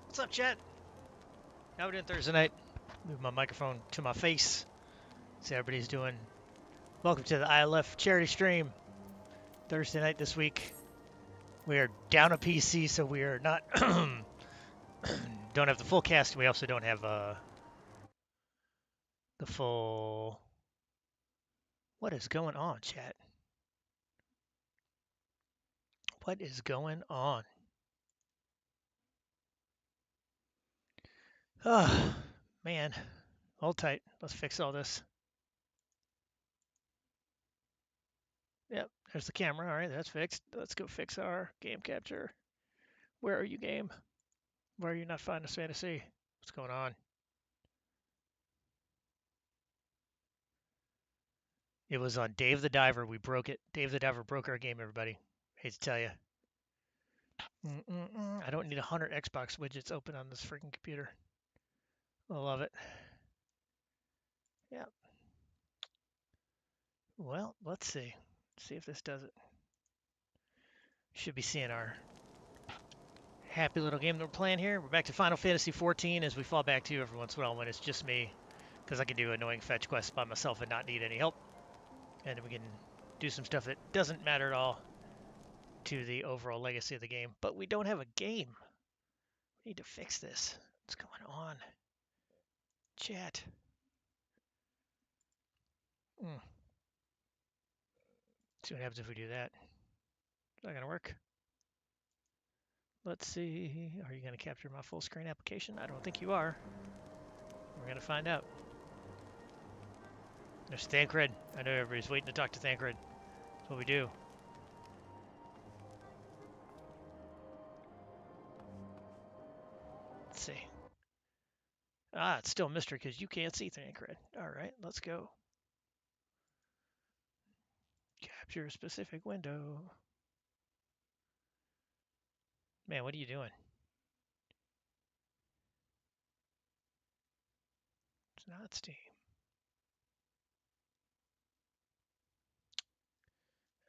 What's up, chat? How we doing Thursday night? Move my microphone to my face. See how everybody's doing. Welcome to the ILF charity stream. Thursday night this week. We are down a PC, so we are not don't have the full cast. We also don't have the full. What is going on, chat? What is going on? Oh, man. Hold tight. Let's fix all this. Yep, there's the camera. All right, that's fixed. Let's go fix our game capture. Where are you, game? Why are you not Final Fantasy? What's going on? It was on Dave the Diver. We broke it. Dave the Diver broke our game, everybody. Hate to tell you. I don't need 100 Xbox widgets open on this freaking computer. I love it. Yeah. Well, let's see. See if this does it. Should be seeing our happy little game that we're playing here. We're back to Final Fantasy XIV as we fall back to you every once in a while when it's just me, because I can do annoying fetch quests by myself and not need any help. And we can do some stuff that doesn't matter at all to the overall legacy of the game. But we don't have a game. We need to fix this. What's going on? Chat. See what happens if we do that. Is that going to work? Let's see. Are you going to capture my full screen application? I don't think you are. We're going to find out. There's Thancred. I know everybody's waiting to talk to Thancred. That's what we do. Let's see. Ah, it's still a mystery because you can't see Thancred. All right, let's go. Capture a specific window. Man, what are you doing? It's not Steam.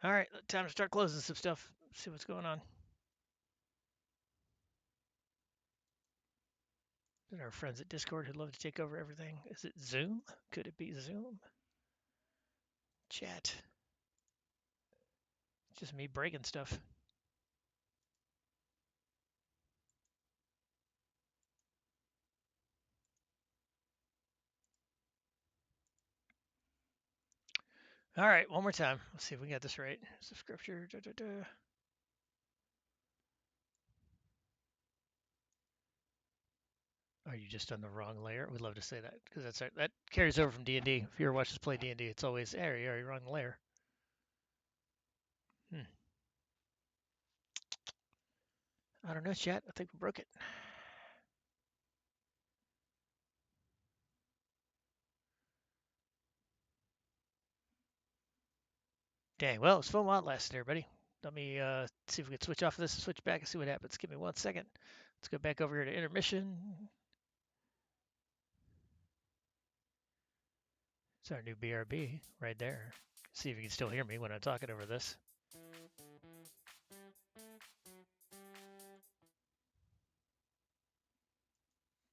All right, time to start closing some stuff. See what's going on. And our friends at Discord who'd love to take over everything. Is it Zoom? Could it be Zoom? Chat. It's just me breaking stuff. All right, one more time. Let's see if we got this right. Subscription. Are you just on the wrong layer? We'd love to say that because that carries over from D&D. If you ever watch us play D&D, it's always, hey, you're wrong layer. I don't know, chat. I think we broke it. Dang, well, it's fun while it lasted, everybody. Let me see if we can switch off of this and switch back and see what happens. Give me 1 second. Let's go back over here to intermission. It's our new BRB right there. See if you can still hear me when I'm talking over this.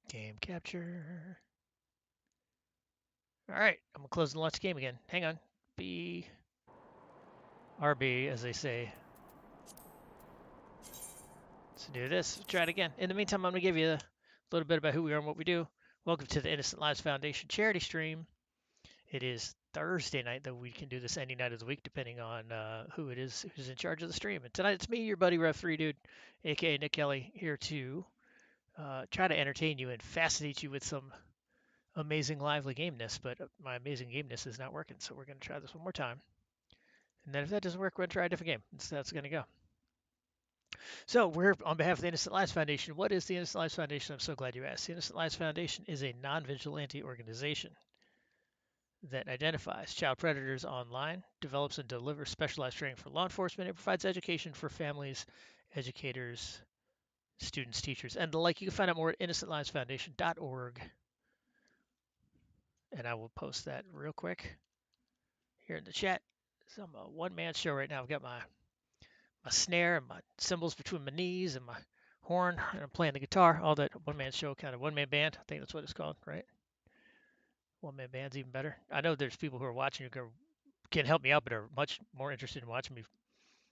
Game capture. All right, I'm gonna close the launch game again. Hang on. RB, as they say. Let's do this. Let's try it again. In the meantime, I'm gonna give you a little bit about who we are and what we do. Welcome to the Innocent Lives Foundation charity stream. It is Thursday night, though we can do this any night of the week, depending on who it is who's in charge of the stream. And tonight it's me, your buddy Rev3 Dude, aka Nick Kelly, here to try to entertain you and fascinate you with some amazing lively gameness. But my amazing gameness is not working, so we're going to try this one more time. And then if that doesn't work, we're going to try a different game. That's going to go. So we're on behalf of the Innocent Lives Foundation. What is the Innocent Lives Foundation? I'm so glad you asked. The Innocent Lives Foundation is a non-vigilante organization that identifies child predators online, develops and delivers specialized training for law enforcement. It provides education for families, educators, students, teachers, and the like. You can find out more at innocentlivesfoundation.org. And I will post that real quick here in the chat. So I'm a one-man show right now. I've got my snare and my cymbals between my knees and my horn, and I'm playing the guitar. All that one-man show, kind of one-man band. I think that's what it's called, right? One-man band's even better. I know there's people who are watching who can help me out, but are much more interested in watching me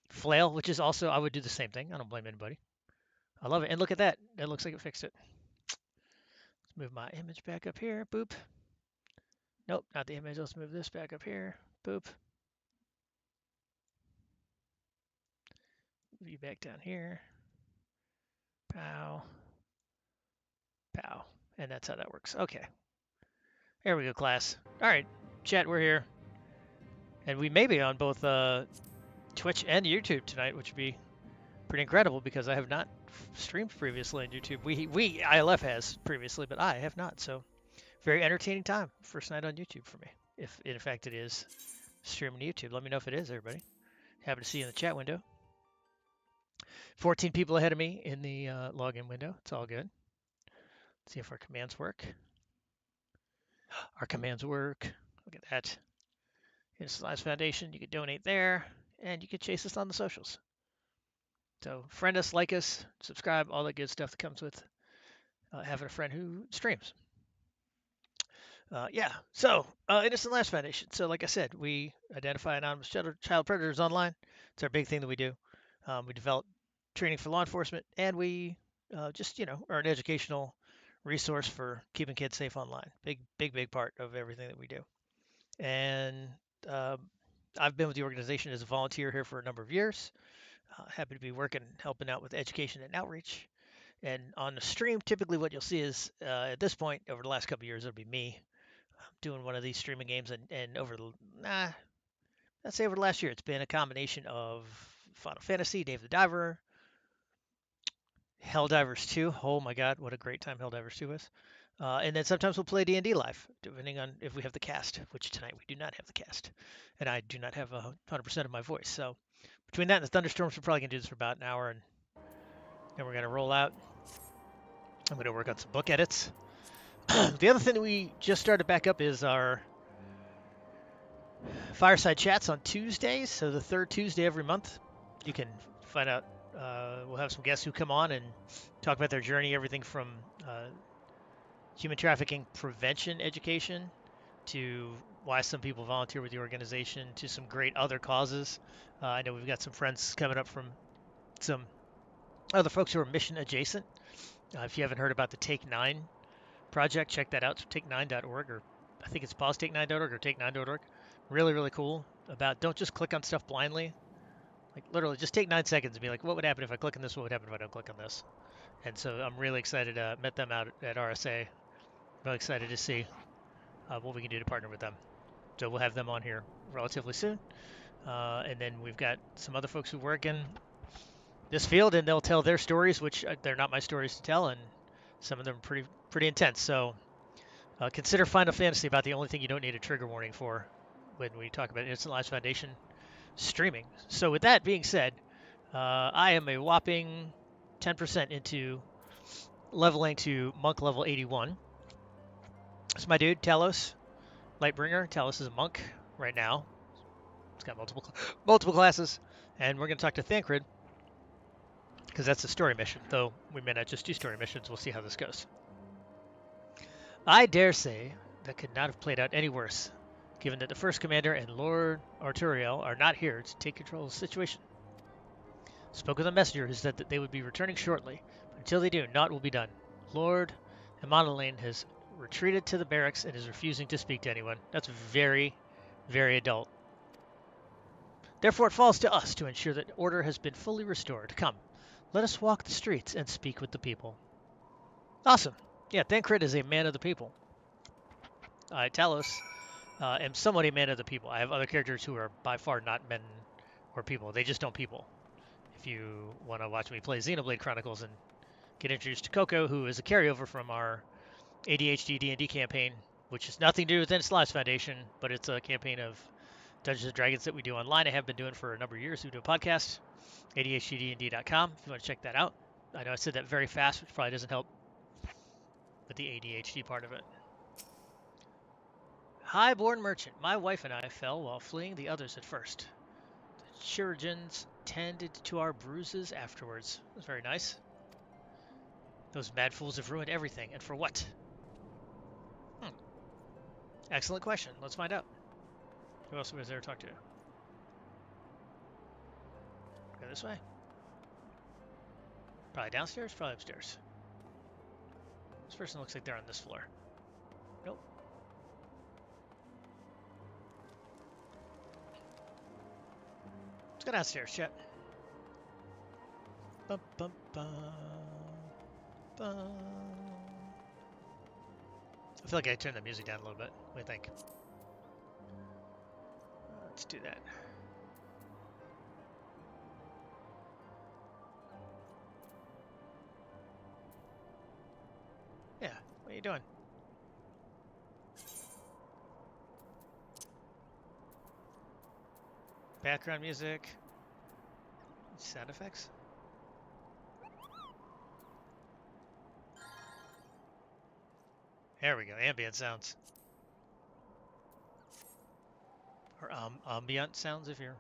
flail, which is also, I would do the same thing. I don't blame anybody. I love it. And look at that. That looks like it fixed it. Let's move my image back up here. Boop. Nope, not the image. Let's move this back up here. Boop. Move you back down here. Pow. Pow. And that's how that works. Okay. There we go, class. All right, chat, we're here. And we may be on both Twitch and YouTube tonight, which would be pretty incredible because I have not streamed previously on YouTube. ILF has previously, but I have not. So very entertaining time. First night on YouTube for me. If in fact it is streaming to YouTube. Let me know if it is, everybody. Happy to see you in the chat window. 14 people ahead of me in the login window. It's all good. Let's see if our commands work. Our commands work. Look at that. Innocent Lives Foundation. You can donate there, and you can chase us on the socials. So friend us, like us, subscribe, all that good stuff that comes with having a friend who streams. Yeah, so Innocent Lives Foundation. So like I said, we identify anonymous child predators online. It's our big thing that we do. We develop training for law enforcement, and we just, are an educational resource for keeping kids safe online. Big part of everything that we do. And I've been with the organization as a volunteer here for a number of years. Happy to be helping out with education and outreach. And on the stream, typically what you'll see is at this point, over the last couple of years, it'll be me doing one of these streaming games. And let's say over the last year, it's been a combination of Final Fantasy, Dave the Diver, Helldivers 2. Oh my God, what a great time Helldivers 2 is. And then sometimes we'll play D&D live, depending on if we have the cast, which tonight we do not have the cast. And I do not have 100% of my voice. So between that and the thunderstorms, we're probably going to do this for about an hour, and then we're going to roll out. I'm going to work on some book edits. The other thing that we just started back up is our fireside chats on Tuesdays. So the third Tuesday every month, you can find out. We'll have some guests who come on and talk about their journey, everything from human trafficking prevention education to why some people volunteer with the organization to some great other causes. I know we've got some friends coming up from some other folks who are mission adjacent. If you haven't heard about the Take 9 project, check that out. Take9.org, or I think it's pausetake9.org or take9.org. Really cool. Don't just click on stuff blindly. Like literally, just take 9 seconds and be like, what would happen if I click on this? What would happen if I don't click on this? And so I'm really excited. Met them out at RSA. Really excited to see what we can do to partner with them. So we'll have them on here relatively soon. And then we've got some other folks who work in this field, and they'll tell their stories, which they're not my stories to tell, and some of them are pretty intense. So consider Final Fantasy about the only thing you don't need a trigger warning for when we talk about Innocent Lives Foundation streaming. So with that being said, I am a whopping 10% into leveling to monk level 81. It's my dude, Talos, Lightbringer. Talos is a monk right now. It's got multiple classes, and we're going to talk to Thancred, because that's a story mission, though we may not just do story missions. We'll see how this goes. I dare say that could not have played out any worse, given that the First Commander and Lord Arturiel are not here to take control of the situation. Spoke with a messenger who said that they would be returning shortly, but until they do, naught will be done. Lord Emonalane has retreated to the barracks and is refusing to speak to anyone. That's very adult. Therefore, it falls to us to ensure that order has been fully restored. Come, let us walk the streets and speak with the people. Awesome. Yeah, Thancred is a man of the people. I, Talos, am somewhat a man of the people. I have other characters who are by far not men or people. They just don't people. If you want to watch me play Xenoblade Chronicles and get introduced to Coco, who is a carryover from our ADHD D&D campaign, which has nothing to do with Innocent Lives Foundation, but it's a campaign of Dungeons & Dragons that we do online. I have been doing for a number of years. We do a podcast, ADHDD&D.com, if you want to check that out. I know I said that very fast, which probably doesn't help with the ADHD part of it. Highborn merchant. My wife and I fell while fleeing the others at first. The chirurgeons tended to our bruises afterwards. It was very nice. Those mad fools have ruined everything, and for what? Excellent question. Let's find out. Who else was there to talk to? Go this way. Probably downstairs, probably upstairs. This person looks like they're on this floor. Nope. Let's go downstairs, chat. Bum, bum, bum, bum. I feel like I turned the music down a little bit. What do you think? Let's do that. Yeah, what are you doing? Background music. Sound effects. There we go, ambient sounds. Or ambient sounds if you're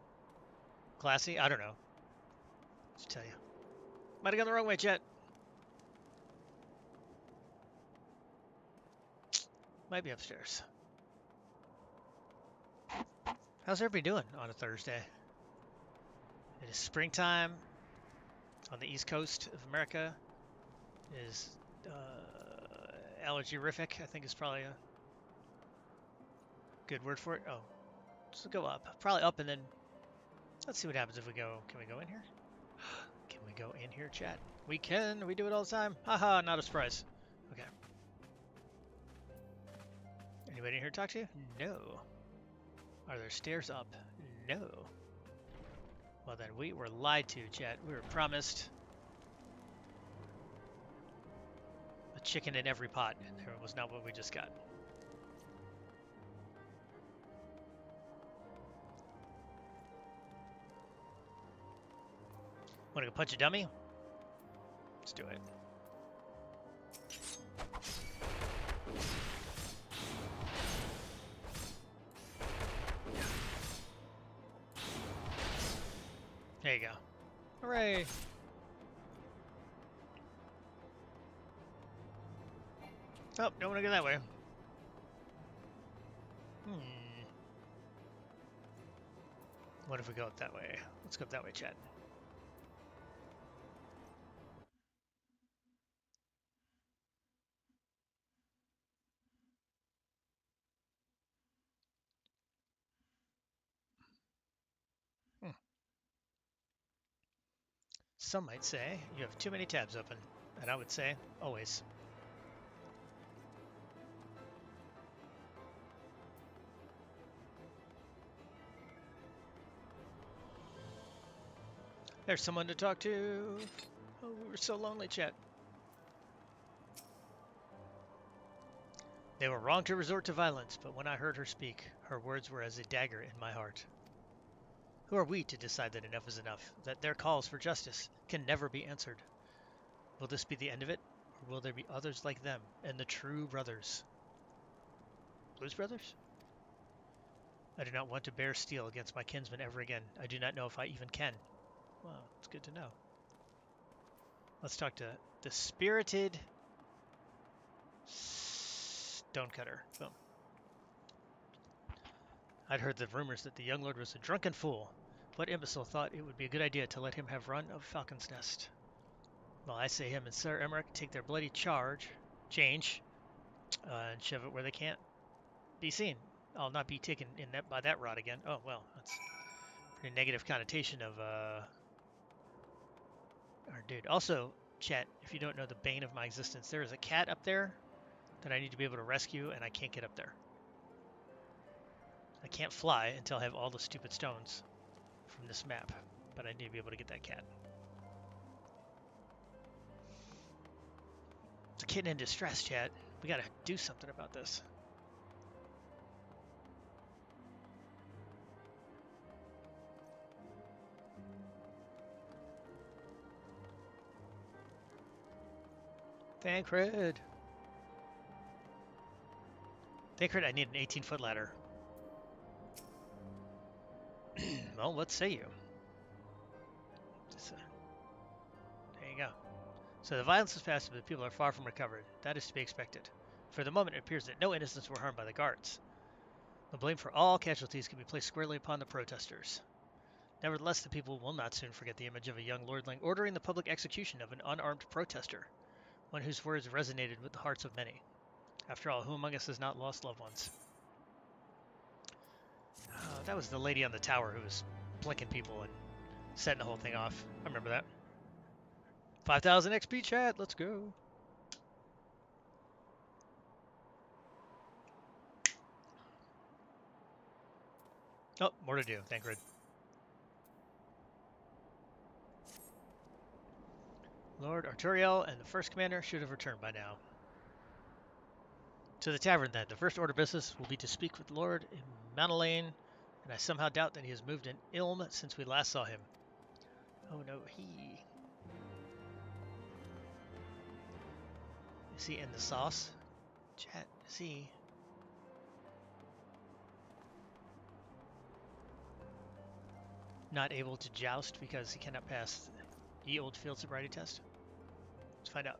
classy. I don't know. Just tell you. Might have gone the wrong way, chat. Might be upstairs. How's everybody doing on a Thursday? It is springtime on the East Coast of America. It is allergy-rific, I think is probably a good word for it. Oh, let's go up. Probably up and then let's see what happens if we go. Can we go in here? Can we go in here, chat? We can. We do it all the time. Haha, not a surprise. Okay. Anybody in here to talk to? No. Are there stairs up? No. Well then, we were lied to, chat. We were promised a chicken in every pot, and there was not what we just got. Wanna go punch a dummy? Let's do it. There you go. Hooray! Oh, don't want to go that way. What if we go up that way? Let's go up that way, chat. Some might say you have too many tabs open, and I would say always. There's someone to talk to. Oh, we're so lonely, chat. They were wrong to resort to violence, but when I heard her speak, her words were as a dagger in my heart. Who are we to decide that enough is enough, that their calls for justice can never be answered? Will this be the end of it, or will there be others like them, and the true brothers? Blues Brothers? I do not want to bear steel against my kinsmen ever again. I do not know if I even can. Well, it's good to know. Let's talk to the spirited stonecutter. Boom. I'd heard the rumors that the young lord was a drunken fool. What imbecile thought it would be a good idea to let him have run of Falcon's Nest? Well, I say him and Sir Emmerich take their bloody change, and shove it where they can't be seen. I'll not be taken in that by that rod again. Oh, well, that's a pretty negative connotation of our dude. Also, chat, if you don't know the bane of my existence, there is a cat up there that I need to be able to rescue, and I can't get up there. I can't fly until I have all the stupid stones from this map, but I need to be able to get that cat. It's a kitten in distress, chat. We gotta do something about this. Thancred. Thancred, I need an 18-foot ladder. Well, what say you? There you go. So the violence is past, but the people are far from recovered. That is to be expected. For the moment, it appears that no innocents were harmed by the guards. The blame for all casualties can be placed squarely upon the protesters. Nevertheless, the people will not soon forget the image of a young lordling ordering the public execution of an unarmed protester, one whose words resonated with the hearts of many. After all, who among us has not lost loved ones? That was the lady on the tower who was blinking people and setting the whole thing off. I remember that. 5,000 XP chat, let's go. Oh, more to do, Thancred. Lord Arturiel and the first commander should have returned by now. To the tavern, then. The first order of business will be to speak with Lord Manalaine, and I somehow doubt that he has moved an ilm since we last saw him. Oh no, Is he in the sauce? Chat, is he? Not able to joust because he cannot pass the old field sobriety test? Let's find out.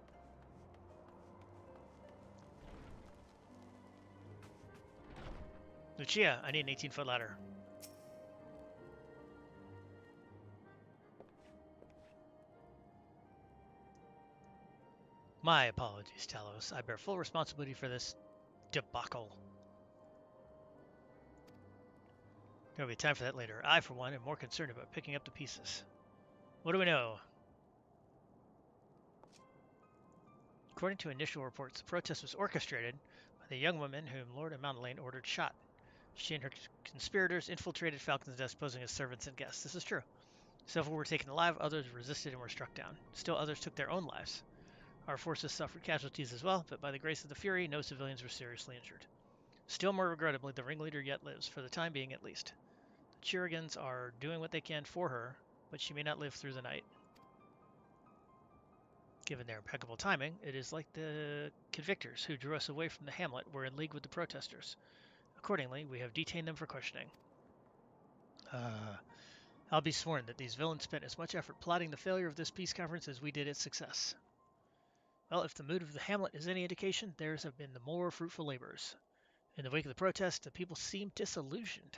Lucia, I need an 18-foot ladder. My apologies, Talos. I bear full responsibility for this debacle. There'll be time for that later. I, for one, am more concerned about picking up the pieces. What do we know? According to initial reports, the protest was orchestrated by the young woman whom Lord Amountlane ordered shot. She and her conspirators infiltrated Falcon's Nest, posing as servants and guests. This is true. Several were taken alive, others resisted and were struck down. Still others took their own lives. Our forces suffered casualties as well, but by the grace of the Fury, no civilians were seriously injured. Still more regrettably, the ringleader yet lives, for the time being at least. The Chirrigans are doing what they can for her, but she may not live through the night. Given their impeccable timing, it is like the convictors who drew us away from the hamlet were in league with the protesters. Accordingly, we have detained them for questioning. I'll be sworn that these villains spent as much effort plotting the failure of this peace conference as we did its success. Well, if the mood of the hamlet is any indication, theirs have been the more fruitful labors. In the wake of the protest, the people seem disillusioned.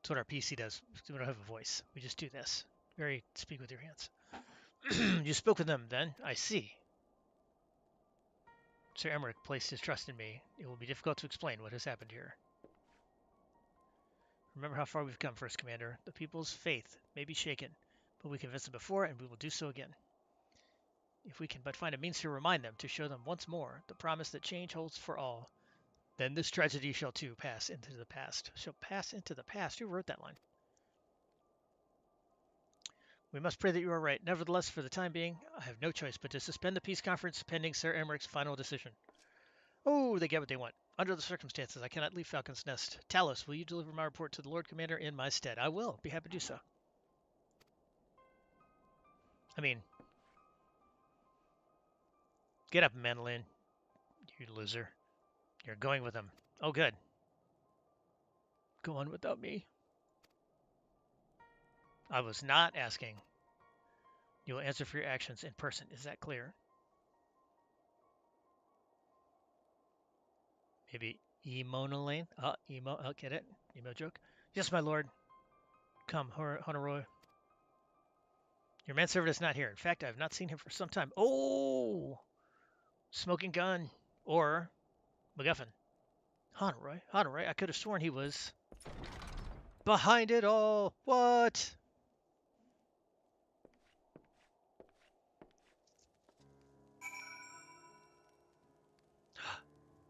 That's what our PC does. We don't have a voice. We just do this. Very speak with your hands. You spoke with them, then? I see. Sir Emmerich placed his trust in me. It will be difficult to explain what has happened here. Remember how far we've come, First Commander. The people's faith may be shaken, but we convinced them before, and we will do so again. If we can but find a means to remind them, to show them once more the promise that change holds for all, then this tragedy shall too pass into the past. Shall pass into the past? Who wrote that line? We must pray that you are right. Nevertheless, for the time being, I have no choice but to suspend the peace conference pending Sir Emmerich's final decision. Oh, they get what they want. Under the circumstances, I cannot leave Falcon's Nest. Talos, will you deliver my report to the Lord Commander in my stead? I will. Be happy to do so. I mean, get up, Manolin. You loser. You're going with them. Oh, good. Go on without me. I was not asking. You will answer for your actions in person. Is that clear? Maybe Emonolane? Emo. I'll get it. Emo joke. Yes, my lord. Come, Honoroi. Your manservant is not here. In fact, I have not seen him for some time. Oh! Smoking gun. Or MacGuffin. Honoroi. I could have sworn he was behind it all. What?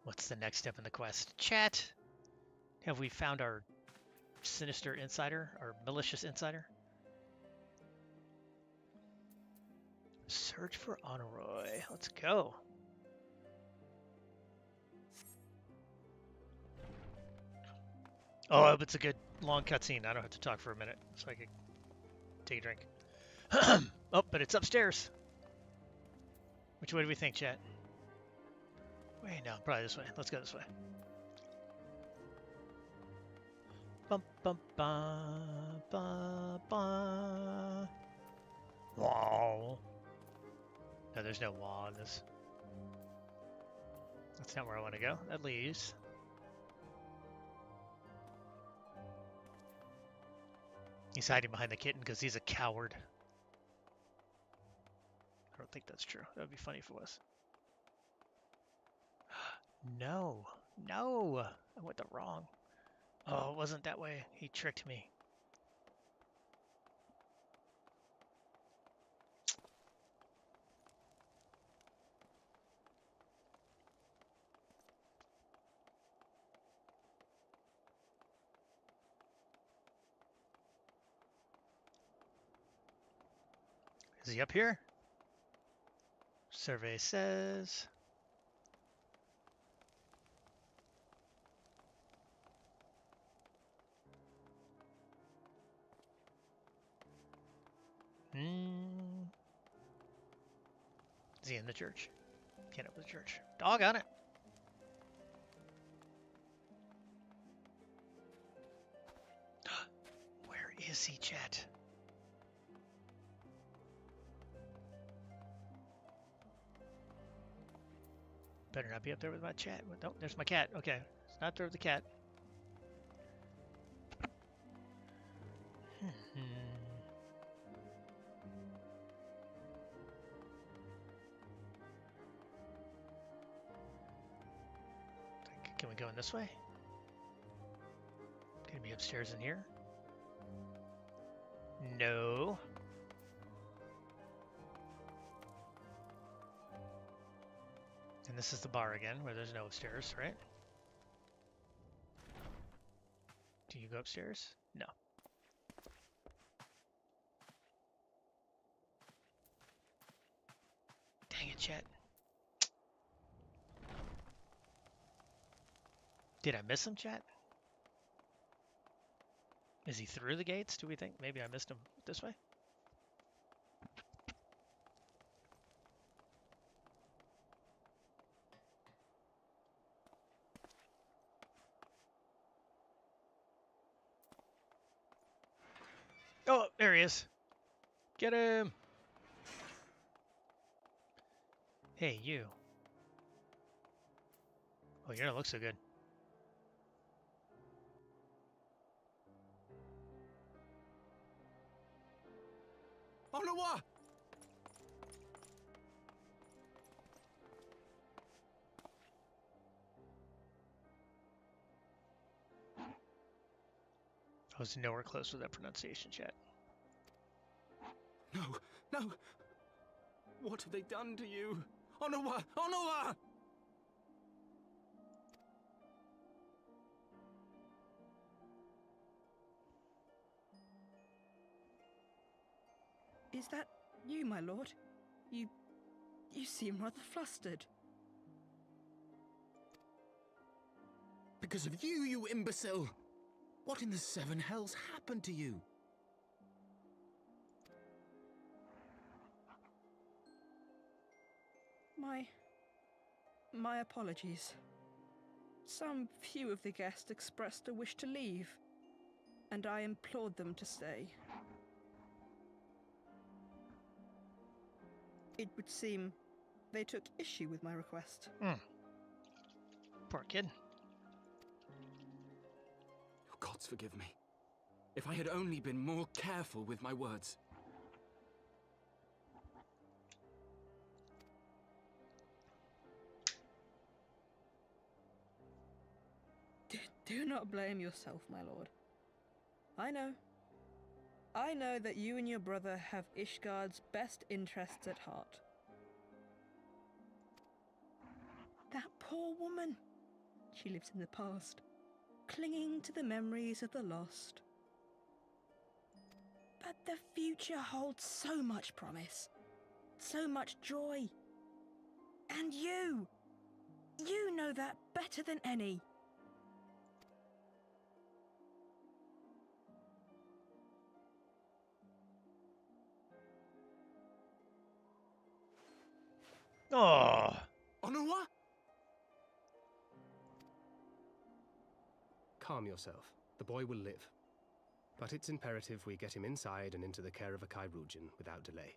What's the next step in the quest? Chat. Have we found our sinister insider? Our malicious insider? Search for Honoroi. Let's go. Oh, it's a good long cutscene. I don't have to talk for a minute, so I can take a drink. Oh, but it's upstairs. Which way do we think, chat? Wait, no, probably this way. Let's go this way. Bum, bum, bum, ba, ba. Wow. No, there's no wall in this. That's not where I want to go. That leaves. He's hiding behind the kitten because he's a coward. I don't think that's true. That would be funny if it was. No. No. I went the wrong. Oh, it wasn't that way. He tricked me. Is he up here? Survey says. Is he in the church? Can't open the church. Dog on it. Where is he, chat? Better not be up there with my chat. Nope, there's my cat. Okay, it's not there with the cat. Can we go in this way? Can we be upstairs in here? No. And this is the bar again, where there's no upstairs, right? Do you go upstairs? No. Dang it, chat. Did I miss him, chat? Is he through the gates, do we think? Maybe I missed him this way? Oh, there he is. Get him. Hey, you. Oh, you don't look so good. Oh, no, what? I was nowhere close with that pronunciation, chat. No, no. What have they done to you? Oh, no, what? Oh, no, what? Is that you, my lord? You seem rather flustered. Because of you, you imbecile! What in the seven hells happened to you? My apologies. Some few of the guests expressed a wish to leave, and I implored them to stay. It would seem they took issue with my request. Poor kid. Gods forgive me. If I had only been more careful with my words. Do not blame yourself, my lord. I know that you and your brother have Ishgard's best interests at heart. That poor woman. She lives in the past, clinging to the memories of the lost. But the future holds so much promise, so much joy. And you know that better than any. Oh. Oh, no, what? Calm yourself. The boy will live. But it's imperative we get him inside and into the care of a Chirurgeon without delay.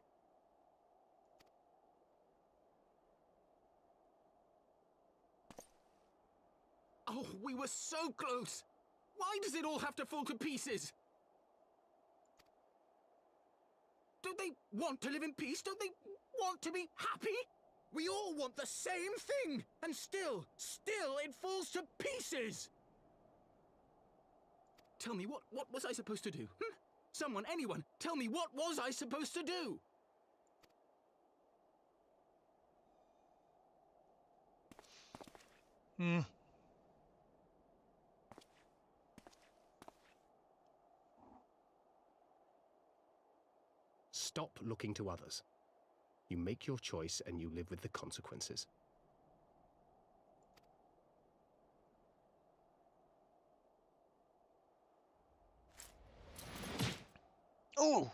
Oh, we were so close! Why does it all have to fall to pieces? Don't they want to live in peace? Don't they want to be happy? We all want the same thing! And still it falls to pieces! Tell me, what was I supposed to do? Someone, anyone, tell me, what was I supposed to do? Stop looking to others. You make your choice and you live with the consequences. Oh!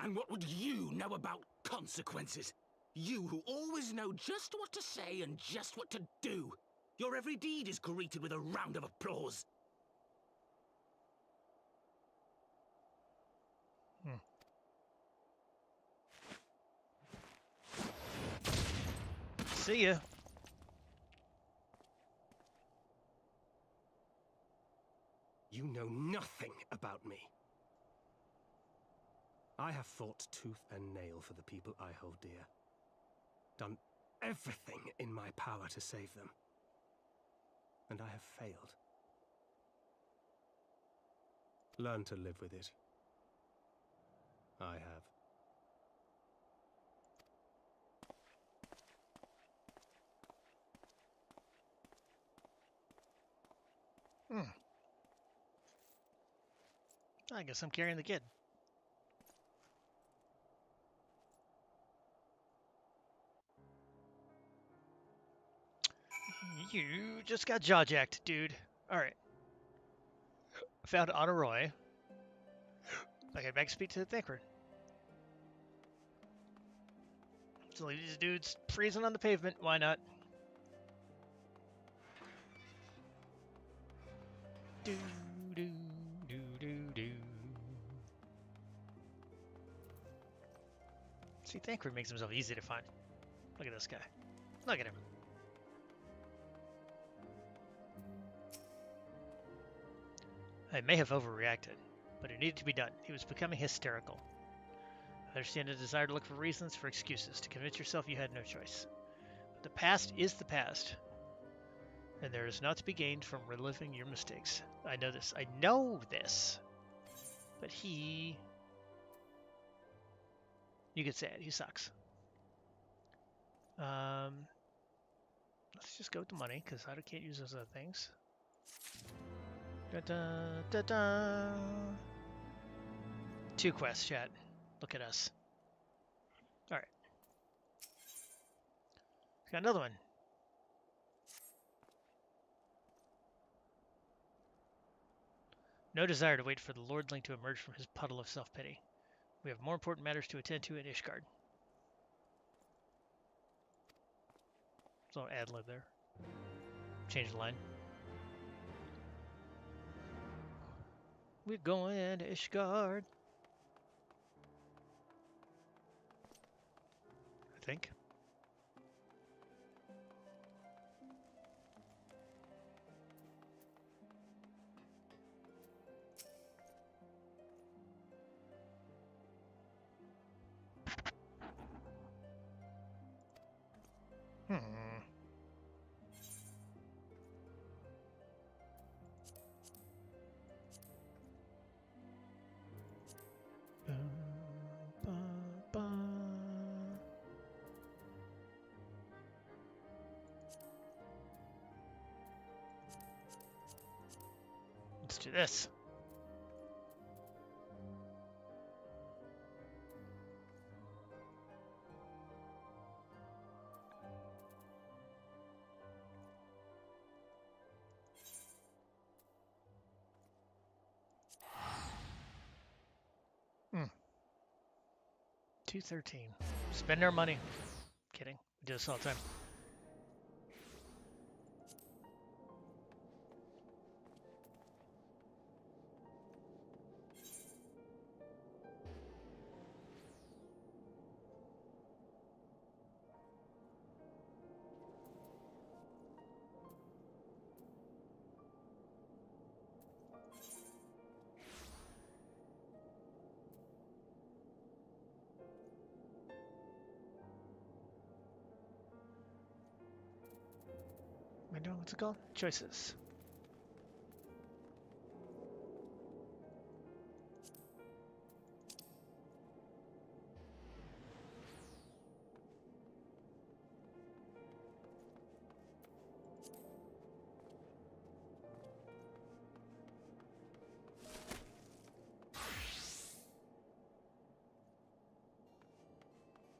And what would you know about consequences? You who always know just what to say and just what to do. Your every deed is greeted with a round of applause. See ya. You know nothing about me. I have fought tooth and nail for the people I hold dear. Done everything in my power to save them. And I have failed. Learn to live with it. I have. I guess I'm carrying the kid. You just got jaw-jacked, dude. Alright. Found Honoroi. I get back to speak to the Thinker. So leave these dudes freezing on the pavement. Why not? Do, do, do, do, do. See, Thancred makes himself easy to find. Look at this guy. Look at him. I may have overreacted, but it needed to be done. He was becoming hysterical. I understand a desire to look for reasons, for excuses, to convince yourself you had no choice. But the past is the past, and there is naught to be gained from reliving your mistakes. I know this. I know this. But he... You get sad. He sucks. Let's just go with the money, because I can't use those other things. Da-da-da-da. 2 quests, chat. Look at us. Alright. Got another one. No desire to wait for the Lordling to emerge from his puddle of self-pity. We have more important matters to attend to at Ishgard. So ad-lib there. Change the line. We're going to Ishgard. I think. Let's do this. $213. Spend our money. Kidding. We do this all the time. I know what's it called? Choices.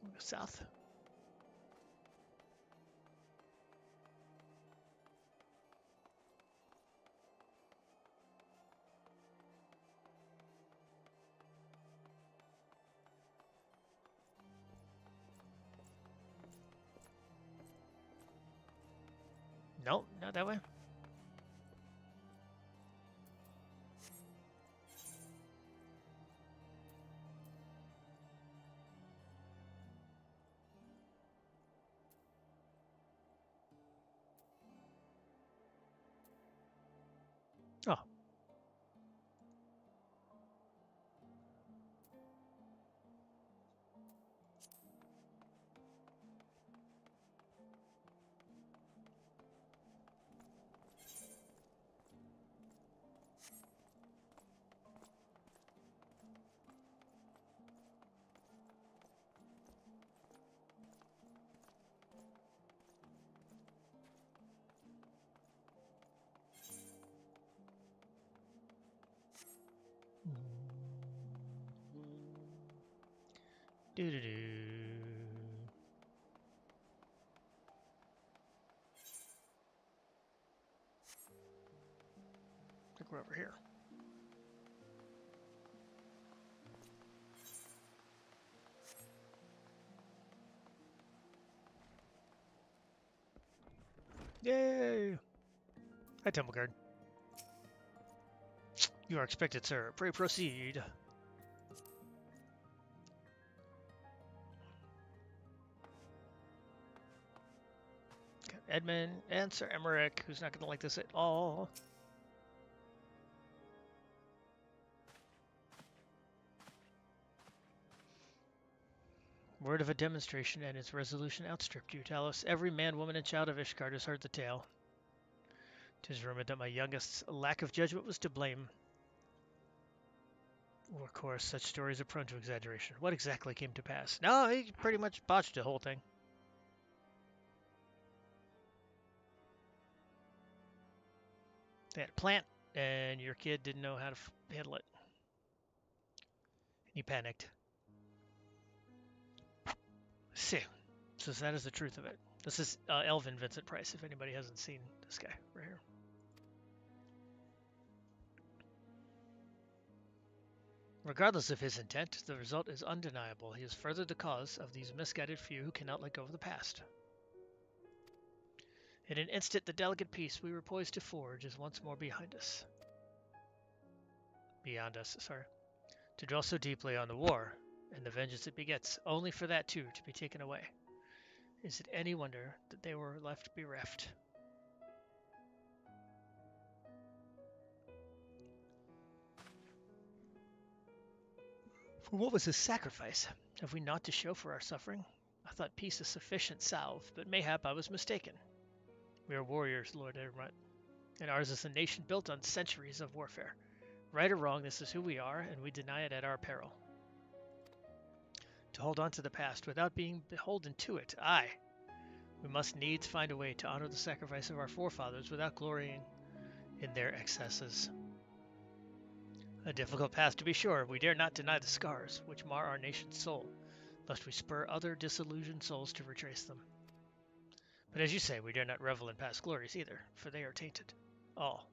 We'll go south. Nope, not that way. Oh. Do-do-do. I think we're over here. Yay! Hi, Temple Guard. You are expected, sir. Pray proceed. Got Edmund and Sir Emmerich, who's not going to like this at all. Word of a demonstration and its resolution outstripped you, Talos. Every man, woman, and child of Ishgard has heard the tale. 'Tis rumored that my youngest's lack of judgment was to blame. Well, of course, such stories are prone to exaggeration. What exactly came to pass? No, he pretty much botched the whole thing. They had a plant, and your kid didn't know how to handle it. He panicked. See, so that is the truth of it. This is Elvin Vincent Price, if anybody hasn't seen this guy right here. Regardless of his intent, the result is undeniable. He has furthered the cause of these misguided few who cannot let go of the past. In an instant, the delicate peace we were poised to forge is once more behind us. Beyond us, sorry. To dwell so deeply on the war and the vengeance it begets, only for that too to be taken away. Is it any wonder that they were left bereft? For what was his sacrifice? Have we naught to show for our suffering? I thought peace a sufficient salve, but mayhap I was mistaken. We are warriors, Lord Ermut, and ours is a nation built on centuries of warfare. Right or wrong, this is who we are, and we deny it at our peril. To hold on to the past without being beholden to it, aye. We must needs find a way to honor the sacrifice of our forefathers without glorying in their excesses. A difficult path, to be sure. We dare not deny the scars which mar our nation's soul, lest we spur other disillusioned souls to retrace them. But as you say, we dare not revel in past glories either, for they are tainted. All.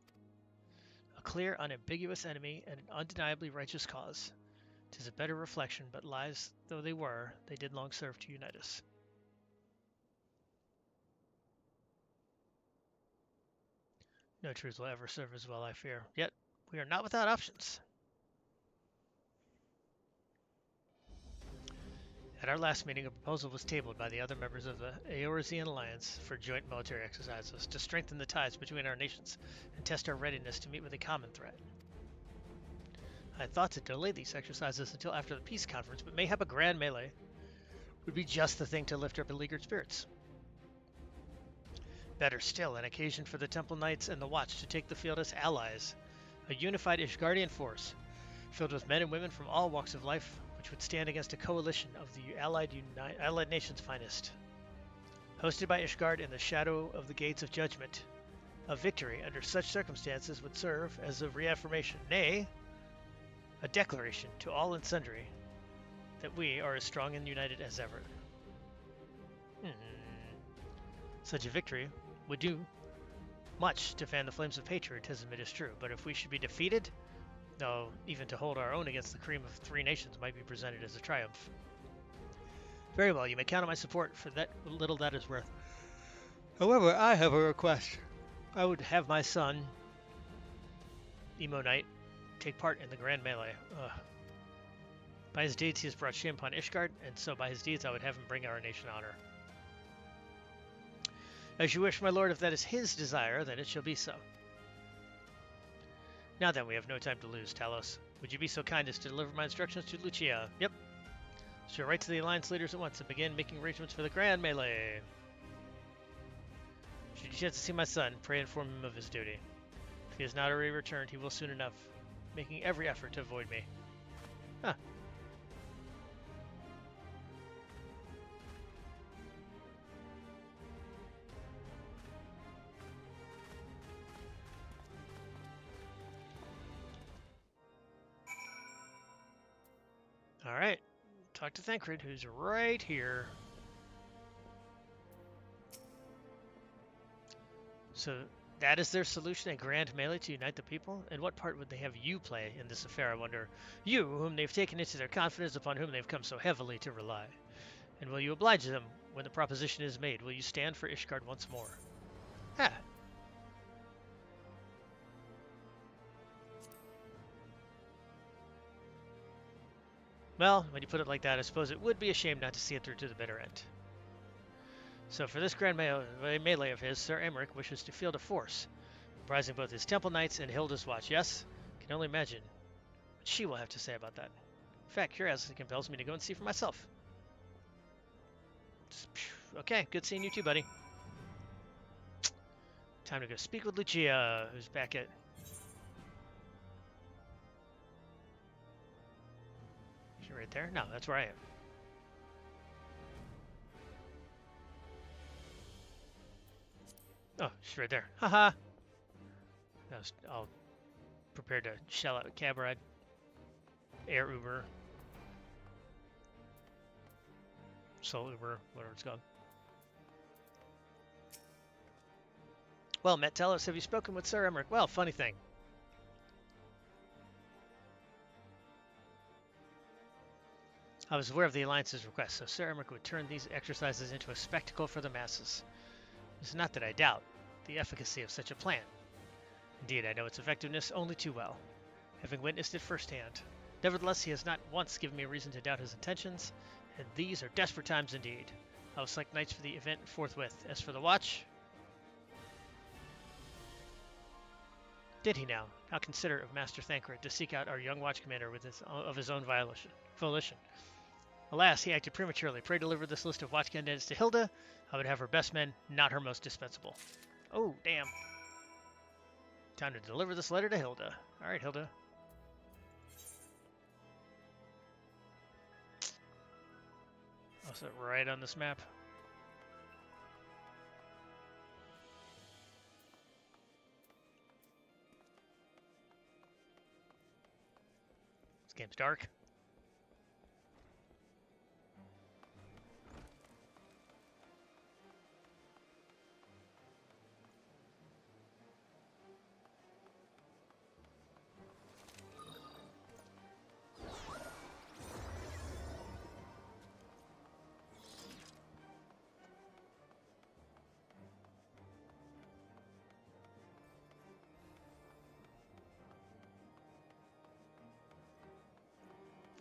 A clear, unambiguous enemy and an undeniably righteous cause. 'Tis a better reflection, but lies though they were, they did long serve to unite us. No truth will ever serve as well, I fear. Yet, we are not without options. At our last meeting, a proposal was tabled by the other members of the Eorzean Alliance for joint military exercises to strengthen the ties between our nations and test our readiness to meet with a common threat. I had thought to delay these exercises until after the peace conference, but mayhap a grand melee would be just the thing to lift our beleaguered spirits. Better still, an occasion for the Temple Knights and the Watch to take the field as allies. A unified Ishgardian force, filled with men and women from all walks of life, which would stand against a coalition of the allied nations' finest. Hosted by Ishgard in the shadow of the Gates of Judgment, a victory under such circumstances would serve as a reaffirmation, nay, a declaration to all and sundry that we are as strong and united as ever. Such a victory would do much to fan the flames of patriotism, it is true, but if we should be defeated, though even to hold our own against the cream of three nations might be presented as a triumph. Very well, you may count on my support for that little that is worth. However, I have a request. I would have my son, Emo Knight, take part in the grand melee. By his deeds he has brought shame upon Ishgard, and so by his deeds I would have him bring our nation honor. As you wish, my lord, if that is his desire, then it shall be so. Now then, we have no time to lose, Talos. Would you be so kind as to deliver my instructions to Lucia? Yep. She'll write to the Alliance leaders at once and begin making arrangements for the grand melee. Should you chance to see my son, pray inform him of his duty. If he has not already returned, he will soon enough, making every effort to avoid me. Huh. Alright, talk to Thancred, who's right here. So that is their solution, a grand melee to unite the people? And what part would they have you play in this affair, I wonder? You, whom they've taken into their confidence, upon whom they've come so heavily to rely. And will you oblige them when the proposition is made? Will you stand for Ishgard once more? Ah. Well, when you put it like that, I suppose it would be a shame not to see it through to the bitter end. So for this grand melee of his, Sir Emmerich wishes to field a force, comprising both his Temple Knights and Hilda's Watch. Yes, can only imagine what she will have to say about that. In fact, curiosity compels me to go and see for myself. Okay, good seeing you too, buddy. Time to go speak with Lucia, who's back at... Is she right there? No, that's where I am. Oh, she's right there. Haha! I was all prepared to shell out a cab ride. Air Uber. Soul Uber, whatever it's called. Well, Met, tell us, have you spoken with Sir Emmerich? Well, funny thing. I was aware of the Alliance's request, so Sir Emmerich would turn these exercises into a spectacle for the masses. It's not that I doubt the efficacy of such a plan. Indeed, I know its effectiveness only too well, having witnessed it firsthand. Nevertheless, he has not once given me a reason to doubt his intentions, and these are desperate times indeed. I will select knights for the event forthwith. As for the watch... Did he now? How considerate of Master Thancred to seek out our young watch commander with his own volition. Alas, he acted prematurely. Pray deliver this list of watch candidates to Hilda. I would have her best men, not her most dispensable. Oh, damn. Time to deliver this letter to Hilda. Alright, Hilda. I'll set right on this map. This game's dark.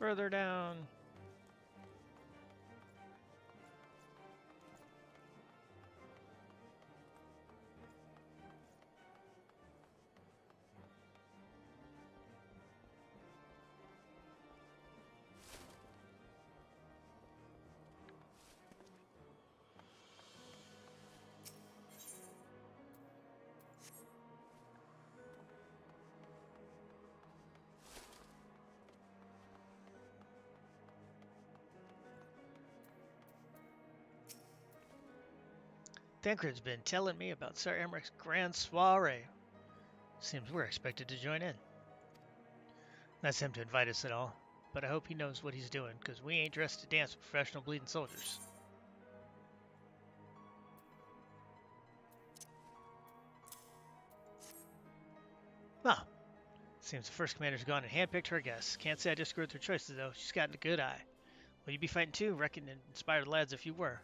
Further down. Tancred's been telling me about Sir Emmeric's grand soiree. Seems we're expected to join in. That's him to invite us at all, but I hope he knows what he's doing, because we ain't dressed to dance with professional bleeding soldiers. Well, seems the first commander's gone and handpicked her guests. Can't say I disagree with her choices, though. She's got a good eye. Will you be fighting too? Reckon and inspire the lads if you were.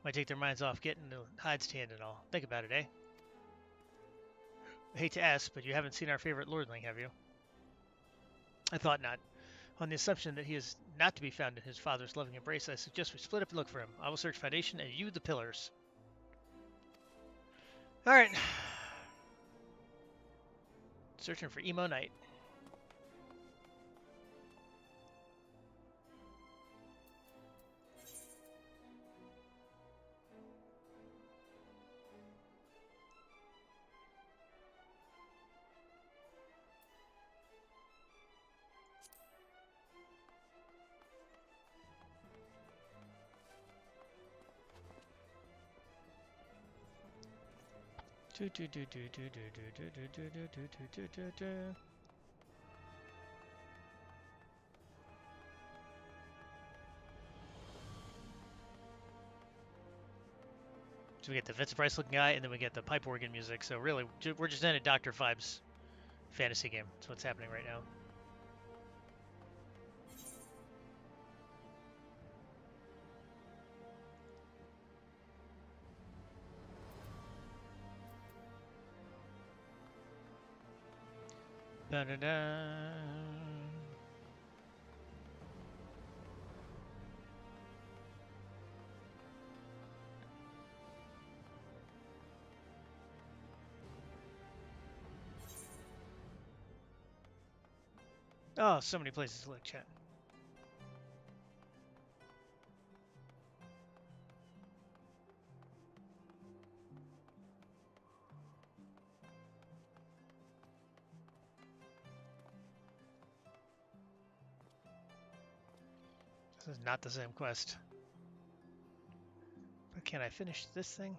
Might take their minds off getting the hides tanned and all. Think about it, eh? I hate to ask, but you haven't seen our favorite lordling, have you? I thought not. On the assumption that he is not to be found in his father's loving embrace, I suggest we split up and look for him. I will search Foundation and you the pillars. Alright. Searching for Emo Knight. So we get the Vincent Price looking guy, and then we get the pipe organ music. So really, we're just in a Dr. Vibes fantasy game. That's what's happening right now. Da-da-da. Oh, so many places to look, chat. This is not the same quest. But can I finish this thing?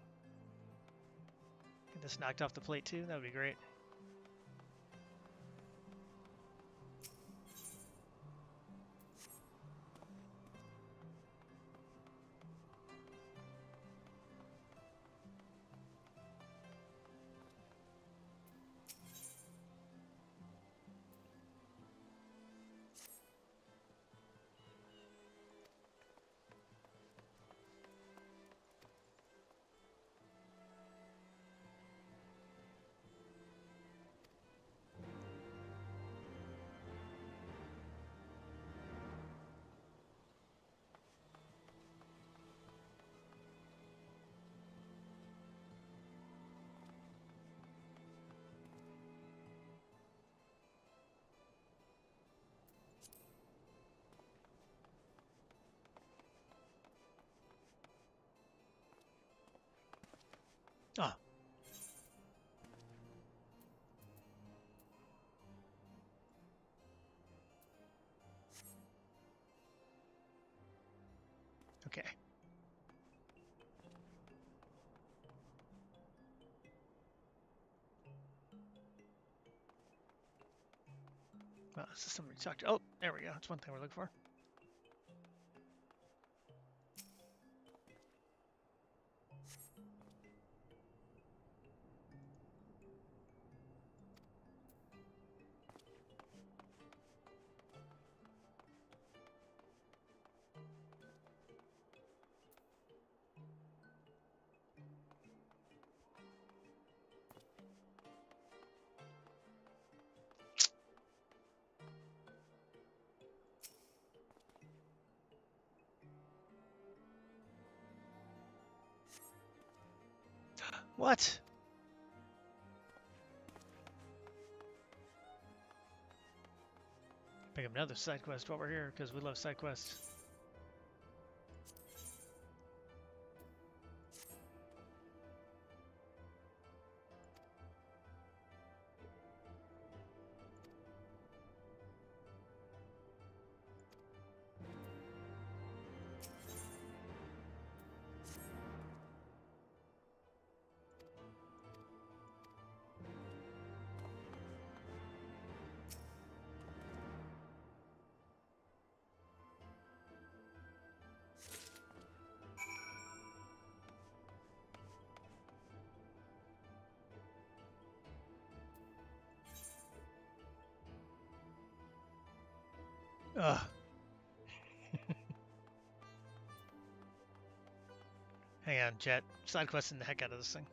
Get this knocked off the plate too? That would be great. Ah. Okay. Well, this is somebody to talk to. Oh, there we go. That's one thing we're looking for. What? Pick up another side quest while we're here, because we love side quests. Ugh. Hang on, Jet. Side questing the heck out of this thing.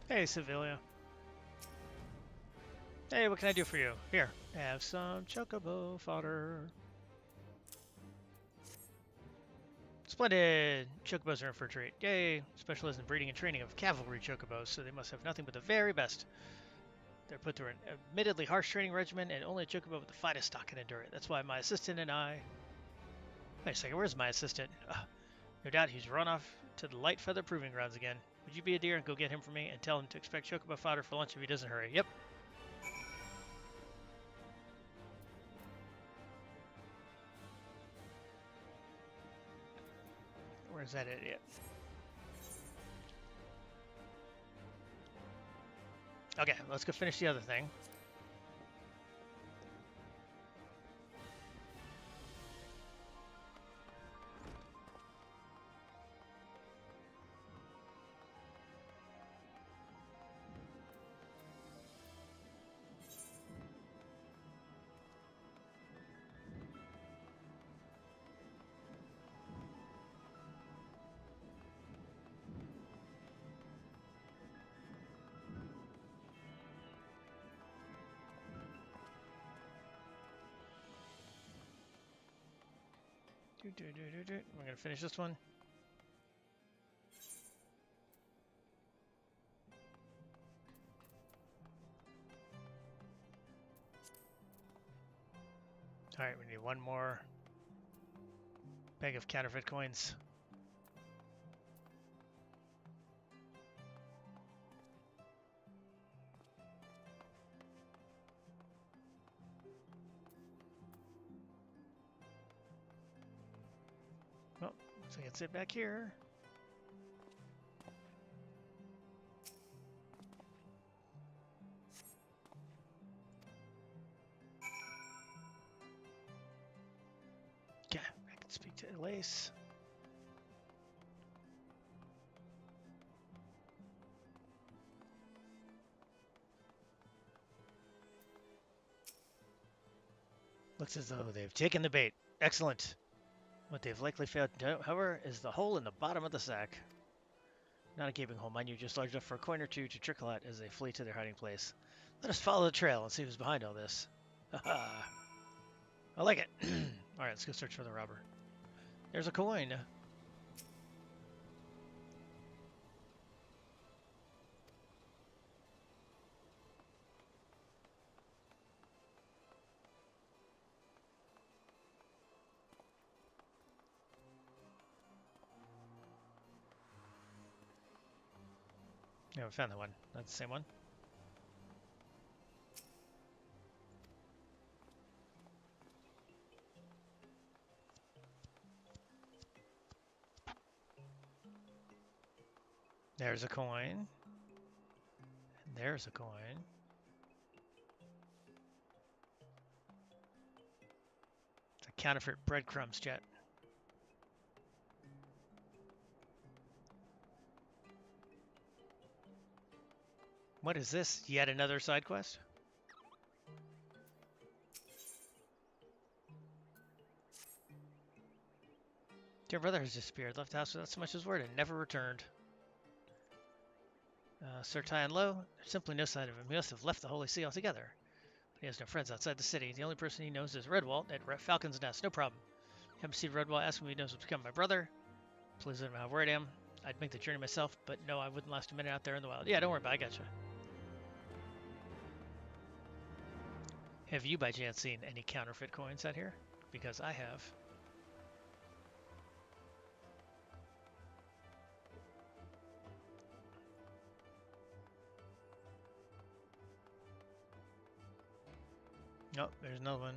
Hey, Sevilla. Hey, what can I do for you? Here, have some chocobo fodder. Splendid! Chocobos are in for a treat. Yay! Specialists in breeding and training of cavalry chocobos, so they must have nothing but the very best. They're put through an admittedly harsh training regimen, and only a chocobo with the finest stock can endure it. That's why my assistant and I... Wait a second, where's my assistant? No doubt he's run off to the light feather proving grounds again. Would you be a dear and go get him for me and tell him to expect chocobo fodder for lunch if he doesn't hurry? Yep. Where's that idiot? Okay, let's go finish the other thing. We're gonna finish this one. All right, we need one more bag of counterfeit coins. Well, looks like it's it back here. Okay, I can speak to Elise. Looks as though they've taken the bait. Excellent. What they've likely failed to do, however, is the hole in the bottom of the sack. Not a gaping hole, mind you, just large enough for a coin or two to trickle out as they flee to their hiding place. Let us follow the trail and see who's behind all this. Haha. I like it. Alright, let's go search for the robber. There's a coin. Yeah, we found that one. That's the same one. There's a coin. And there's a coin. It's a counterfeit breadcrumbs, Jet. What is this? Yet another side quest? Dear brother has disappeared, left the house without so much as word, and never returned. Sir Tyan Low, simply no sign of him. He must have left the Holy See altogether. But he has no friends outside the city. The only person he knows is Redwall at Falcon's Nest. No problem. Haven't seen Redwall. Ask him if he knows what's become of my brother. Please let him know how worried I am. I'd make the journey myself, but no, I wouldn't last a minute out there in the wild. Yeah, don't worry about it. I gotcha. Have you by chance seen any counterfeit coins out here? Because I have. Nope, there's another one.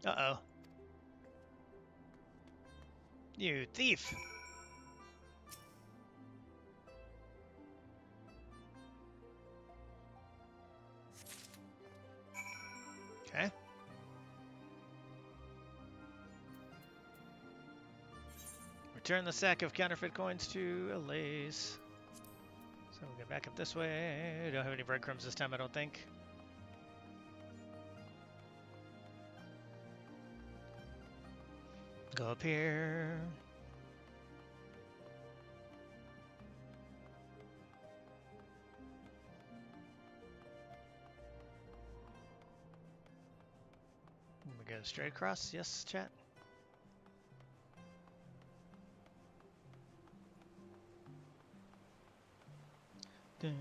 Uh-oh. You thief! Okay. Return the sack of counterfeit coins to Allays. So we'll get back up this way. We don't have any breadcrumbs this time, I don't think. Go up here. We go straight across. Yes, chat. Dun,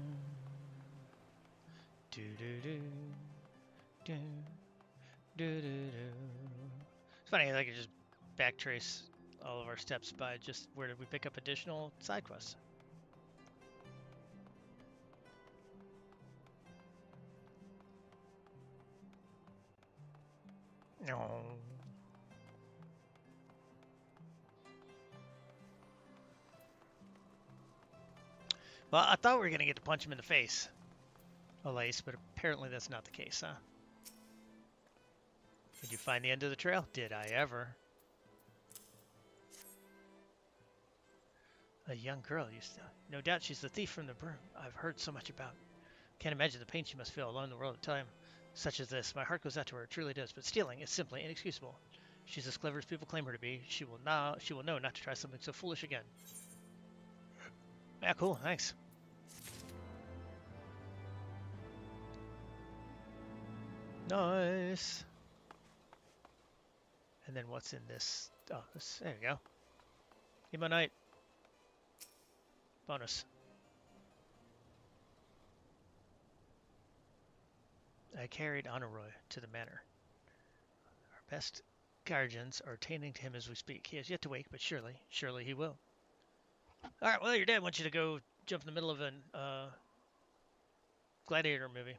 do do do, do do do do. It's funny, I could just backtrace all of our steps by just where did we pick up additional side quests. No. Well, I thought we were going to get to punch him in the face, Allays, but apparently that's not the case, huh? Did you find the end of the trail? Did I ever? A young girl used to. No doubt she's the thief from the broom I've heard so much about. Can't imagine the pain she must feel alone in the world at a time such as this. My heart goes out to her, it truly does. But stealing is simply inexcusable. She's as clever as people claim her to be. She will know not to try something so foolish again. Yeah, cool. Thanks. Nice. And then what's in this? Oh, this. There you go. Emo Night. Bonus. I carried Honorroy to the manor. Our best guardians are attending to him as we speak. He has yet to wake, but surely he will. All right, well, your dad wants you to go jump in the middle of an gladiator movie.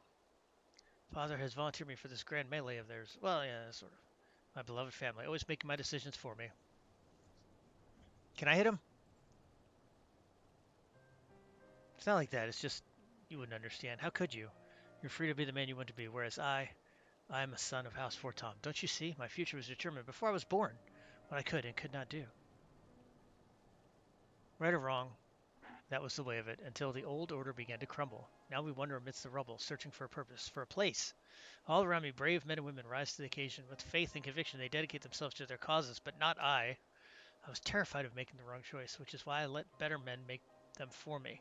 Father has volunteered me for this grand melee of theirs. Well, yeah, sort of. My beloved family, always making my decisions for me. Can I hit him? It's not like that. It's just you wouldn't understand. How could you? You're free to be the man you want to be, whereas I am a son of House Fortom. Don't you see? My future was determined before I was born. What I could and could not do. Right or wrong, that was the way of it, until the old order began to crumble. Now we wander amidst the rubble, searching for a purpose, for a place. All around me, brave men and women rise to the occasion. With faith and conviction, they dedicate themselves to their causes, but not I. I was terrified of making the wrong choice, which is why I let better men make them for me.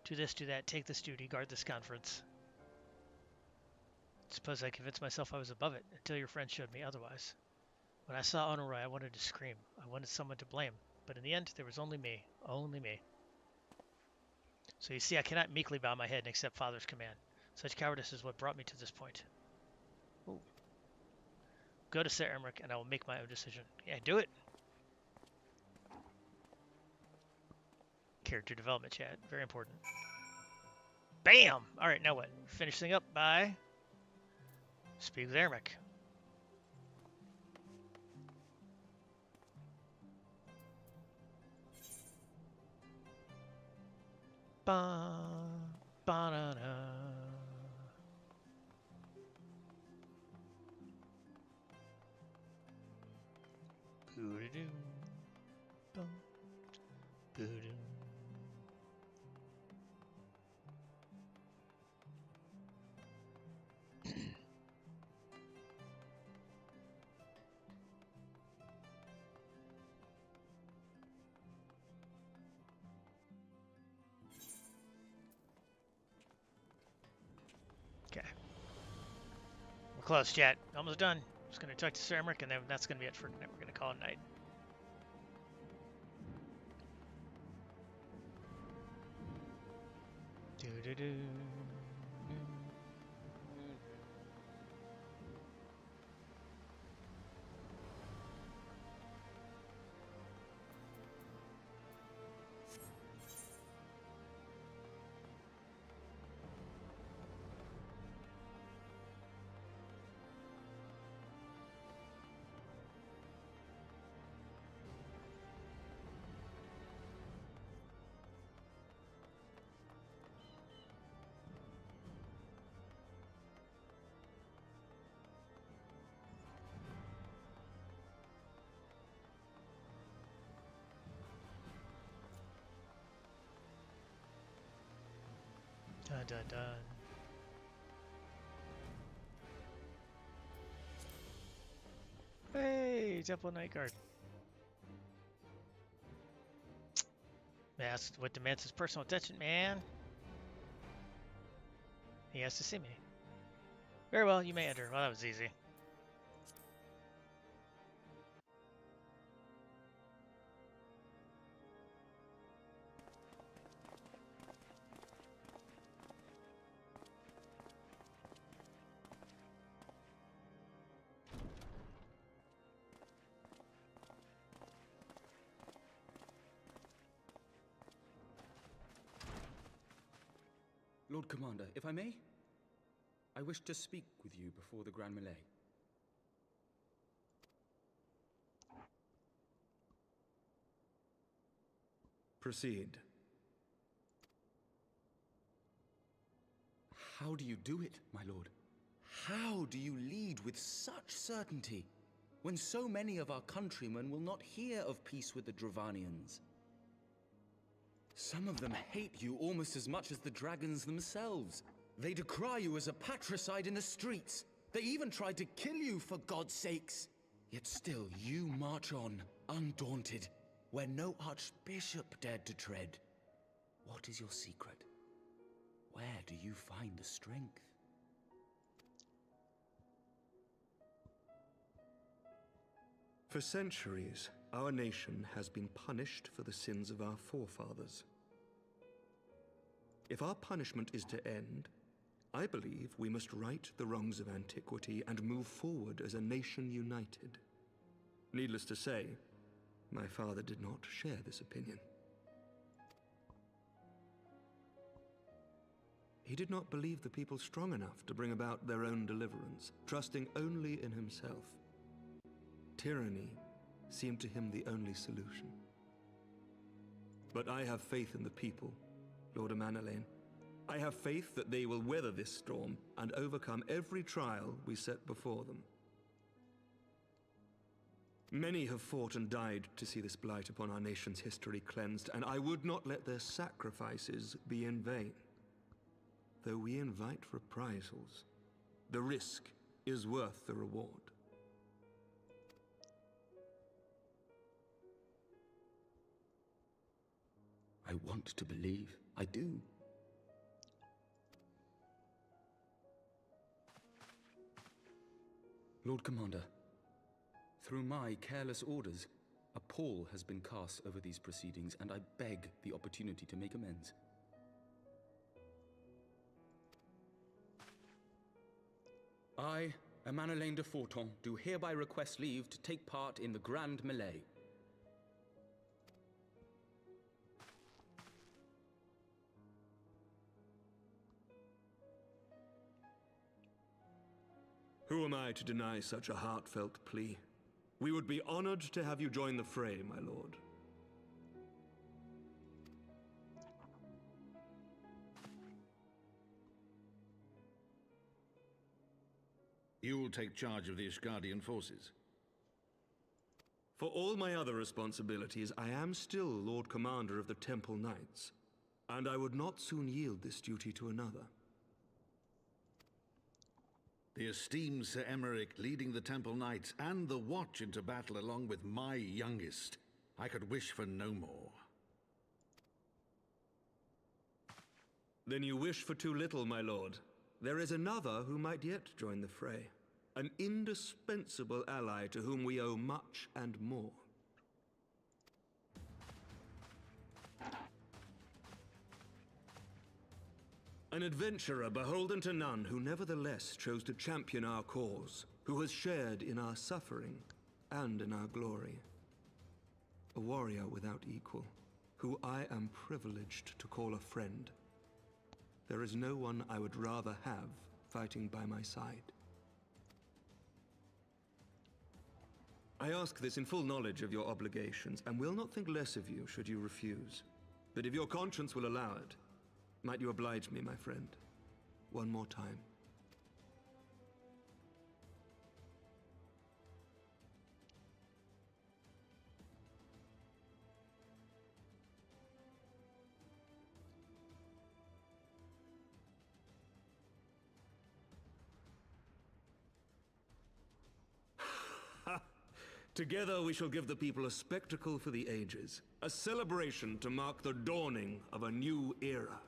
Do this, do that, take this duty, guard this conference. Suppose I convinced myself I was above it, until your friend showed me otherwise. When I saw Honorroy, I wanted to scream. I wanted someone to blame. But in the end, there was only me. Only me. So you see, I cannot meekly bow my head and accept Father's command. Such cowardice is what brought me to this point. Ooh. Go to Sir Emmerich, and I will make my own decision. Yeah, do it. Character development, chat. Very important. Bam! Alright, now what? Finish thing up by... Speak with Emmerich. Ba ba da da. Boo-da-doo. Bum. Boo-doo. Okay. We're close, chat. Almost done. Just gonna talk to Ceramic, and then that's gonna be it for tonight. We're gonna call it night. Do-do-do. Dun dun dun. Hey, Temple Night Guard. That's what demands his personal attention, man. He has to see me. Very well, you may enter. Well, that was easy. Lord Commander, if I may, I wish to speak with you before the Grand Melee. Proceed. How do you do it, my lord? How do you lead with such certainty, when so many of our countrymen will not hear of peace with the Dravanians? Some of them hate you almost as much as the dragons themselves. They decry you as a patricide in the streets. They even tried to kill you, for God's sakes. Yet still you march on, undaunted, where no archbishop dared to tread. What is your secret? Where do you find the strength? For centuries, our nation has been punished for the sins of our forefathers. If our punishment is to end, I believe we must right the wrongs of antiquity and move forward as a nation united. Needless to say, my father did not share this opinion. He did not believe the people strong enough to bring about their own deliverance, trusting only in himself. Tyranny seemed to him the only solution. But I have faith in the people, Lord Amanalain. I have faith that they will weather this storm and overcome every trial we set before them. Many have fought and died to see this blight upon our nation's history cleansed, and I would not let their sacrifices be in vain. Though we invite reprisals, the risk is worth the reward. I want to believe. I do. Lord Commander, through my careless orders, a pall has been cast over these proceedings, and I beg the opportunity to make amends. I, Amanalain de Forton, do hereby request leave to take part in the Grand Melee. Who am I to deny such a heartfelt plea? We would be honored to have you join the fray, my lord. You will take charge of the Ishgardian forces. For all my other responsibilities, I am still Lord Commander of the Temple Knights, and I would not soon yield this duty to another. The esteemed Sir Emeric leading the Temple Knights and the Watch into battle along with my youngest. I could wish for no more. Then you wish for too little, my lord. There is another who might yet join the fray. An indispensable ally to whom we owe much and more. An adventurer beholden to none who nevertheless chose to champion our cause, who has shared in our suffering and in our glory. A warrior without equal, who I am privileged to call a friend. There is no one I would rather have fighting by my side. I ask this in full knowledge of your obligations, and will not think less of you should you refuse. But if your conscience will allow it, might you oblige me, my friend, one more time? Together we shall give the people a spectacle for the ages, a celebration to mark the dawning of a new era.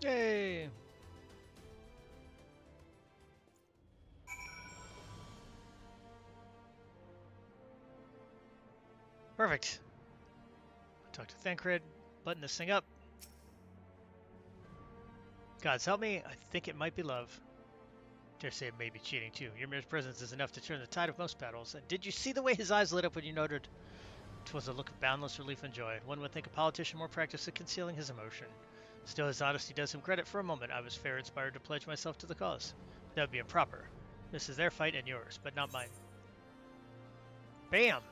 Yay! Perfect. Talk to Thancred, button this thing up. Gods help me, I think it might be love. Dare say it may be cheating too. Ymir's presence is enough to turn the tide of most battles. And did you see the way his eyes lit up when you noted 'twas a look of boundless relief and joy? One would think a politician more practiced at concealing his emotion. Still, his honesty does him credit. For a moment, I was fair inspired to pledge myself to the cause. But that would be improper. This is their fight and yours, but not mine. Bam!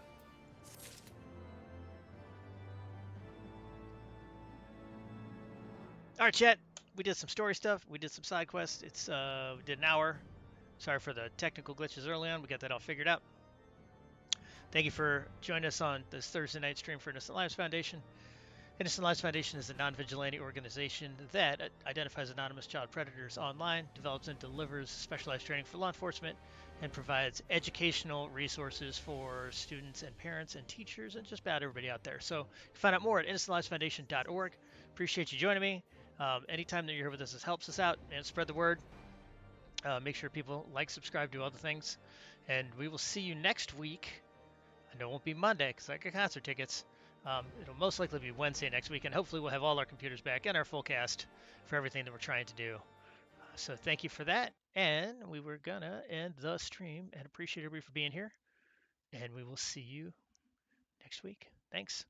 All right, chat. We did some story stuff. We did some side quests. We did an hour. Sorry for the technical glitches early on. We got that all figured out. Thank you for joining us on this Thursday night stream for Innocent Lives Foundation. Innocent Lives Foundation is a non-vigilante organization that identifies anonymous child predators online, develops and delivers specialized training for law enforcement, and provides educational resources for students and parents and teachers and just about everybody out there. So you can find out more at innocentlivesfoundation.org. Appreciate you joining me. Anytime that you're here with us, this helps us out and spread the word. Make sure people like, subscribe, do all the things. And we will see you next week. I know it won't be Monday because I got concert tickets. It'll most likely be Wednesday next week, and hopefully we'll have all our computers back and our full cast for everything that we're trying to do. So thank you for that. And we were going to end the stream and appreciate everybody for being here. And we will see you next week. Thanks.